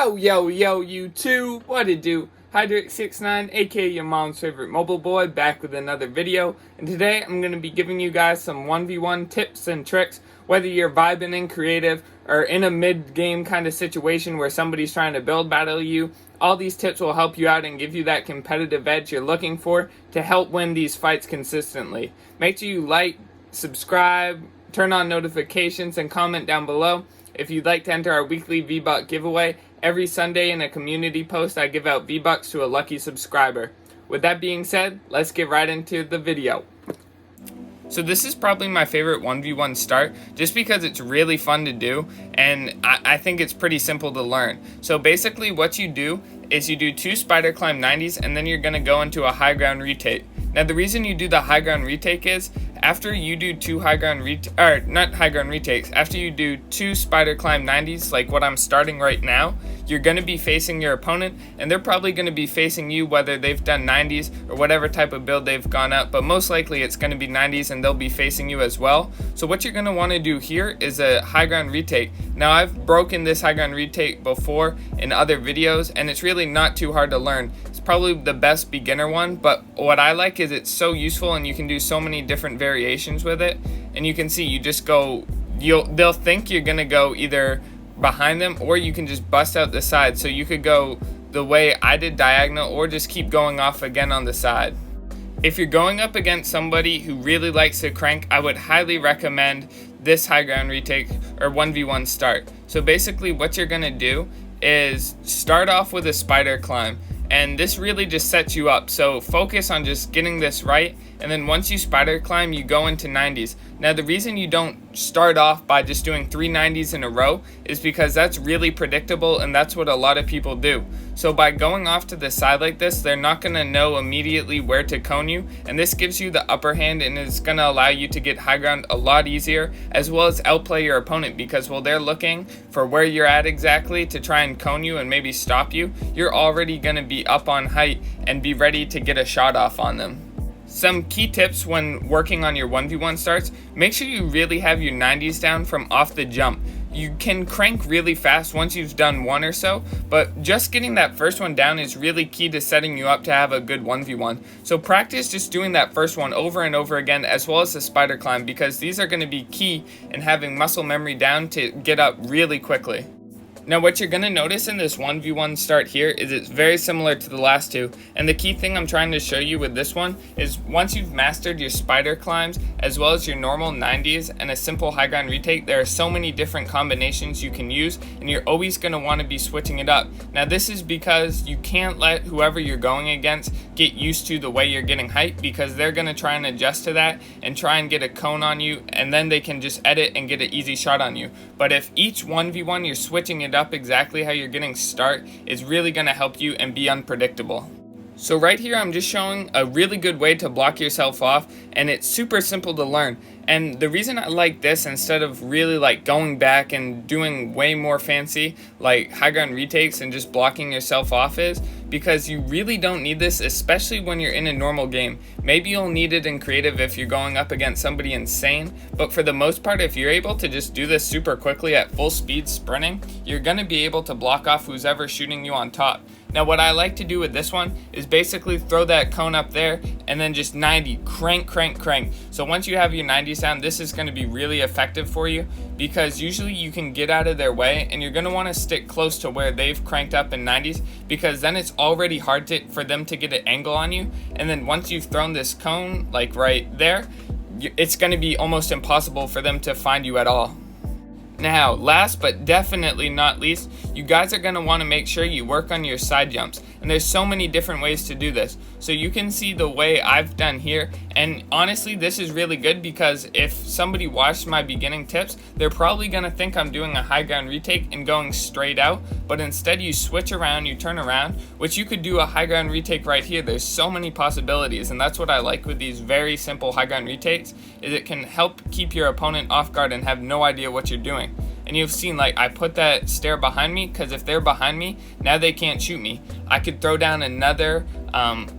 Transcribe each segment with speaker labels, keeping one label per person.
Speaker 1: Yo, you two, what it do? Hydric69, aka your mom's favorite mobile boy, back with another video. And today I'm going to be giving you guys some 1v1 tips and tricks, whether you're vibing in creative or in a mid-game kind of situation where somebody's trying to build battle you. All these tips will help you out and give you that competitive edge you're looking for to help win these fights consistently. Make sure you like, subscribe, turn on notifications, and comment down below. If you'd like to enter our weekly V-Buck giveaway, every Sunday in a community post I give out V-Bucks to a lucky subscriber. With that being said, let's get right into the video. So this is probably my favorite 1v1 start, just because it's really fun to do, and I think it's pretty simple to learn. So basically what you do is you do 2 spider climb 90s, and then you're going to go into a high ground retake. Now the reason you do the high ground retake is, after you do 2 after you do 2 spider climb 90s, like what I'm starting right now, you're going to be facing your opponent, and they're probably going to be facing you, whether they've done 90s or whatever type of build they've gone up, but most likely it's going to be 90s and they'll be facing you as well. So what you're going to want to do here is a high ground retake. Now I've broken this high ground retake before in other videos, and it's really not too hard to learn. It's probably the best beginner one, but what I like is it's so useful and you can do so many different variations with it. And you can see you just go, they'll think you're gonna go either behind them, or you can just bust out the side. So you could go the way I did, diagonal, or just keep going off again on the side. If you're going up against somebody who really likes to crank, I would highly recommend this high ground retake or 1v1 start. So basically what you're gonna do is start off with a spider climb, and this really just sets you up. So focus on just getting this right, and then once you spider climb, you go into 90s. Now the reason you don't start off by just doing 3 90s in a row is because that's really predictable, and that's what a lot of people do. So by going off to the side like this, they're not going to know immediately where to cone you, and this gives you the upper hand, and it's going to allow you to get high ground a lot easier, as well as outplay your opponent, because while they're looking for where you're at exactly to try and cone you and maybe stop you, you're already going to be up on height and be ready to get a shot off on them. Some key tips when working on your 1v1 starts: make sure you really have your 90s down from off the jump. You can crank really fast once you've done one or so, but just getting that first one down is really key to setting you up to have a good 1v1. So practice just doing that first one over and over again, as well as the spider climb, because these are going to be key in having muscle memory down to get up really quickly. Now what you're going to notice in this 1v1 start here is it's very similar to the last two, and the key thing I'm trying to show you with this one is once you've mastered your spider climbs as well as your normal 90s and a simple high ground retake, there are so many different combinations you can use, and you're always going to want to be switching it up. Now this is because you can't let whoever you're going against get used to the way you're getting height, because they're going to try and adjust to that and try and get a cone on you, and then they can just edit and get an easy shot on you. But if each 1v1 you're switching it up exactly how you're getting start, is really going to help you and be unpredictable. So right here I'm just showing a really good way to block yourself off, and it's super simple to learn. And the reason I like this instead of really like going back and doing way more fancy like high ground retakes and just blocking yourself off is because you really don't need this, especially when you're in a normal game. Maybe you'll need it in creative if you're going up against somebody insane, but for the most part, if you're able to just do this super quickly at full speed sprinting, you're going to be able to block off who's ever shooting you on top. Now what I like to do with this one is basically throw that cone up there and then just 90, crank. So once you have your 90s down, this is going to be really effective for you, because usually you can get out of their way, and you're going to want to stick close to where they've cranked up in 90s, because then it's already hard for them to get an angle on you. And then once you've thrown this cone like right there, it's going to be almost impossible for them to find you at all. Now, last but definitely not least, you guys are going to want to make sure you work on your side jumps. And there's so many different ways to do this. So you can see the way I've done here. And honestly, this is really good, because if somebody watched my beginning tips, they're probably going to think I'm doing a high ground retake and going straight out. But instead you switch around, you turn around, which you could do a high ground retake right here. There's so many possibilities. And that's what I like with these very simple high ground retakes, is it can help keep your opponent off guard and have no idea what you're doing. And you've seen, like, I put that stair behind me, because if they're behind me, now they can't shoot me. I could throw down another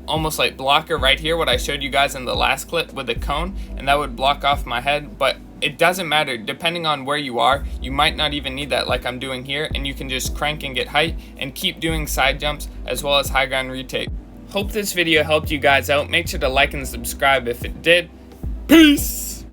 Speaker 1: almost like blocker right here, what I showed you guys in the last clip with a cone, and that would block off my head. But it doesn't matter. Depending on where you are, you might not even need that like I'm doing here, and you can just crank and get height and keep doing side jumps as well as high ground retake. Hope this video helped you guys out. Make sure to like and subscribe if it did. Peace!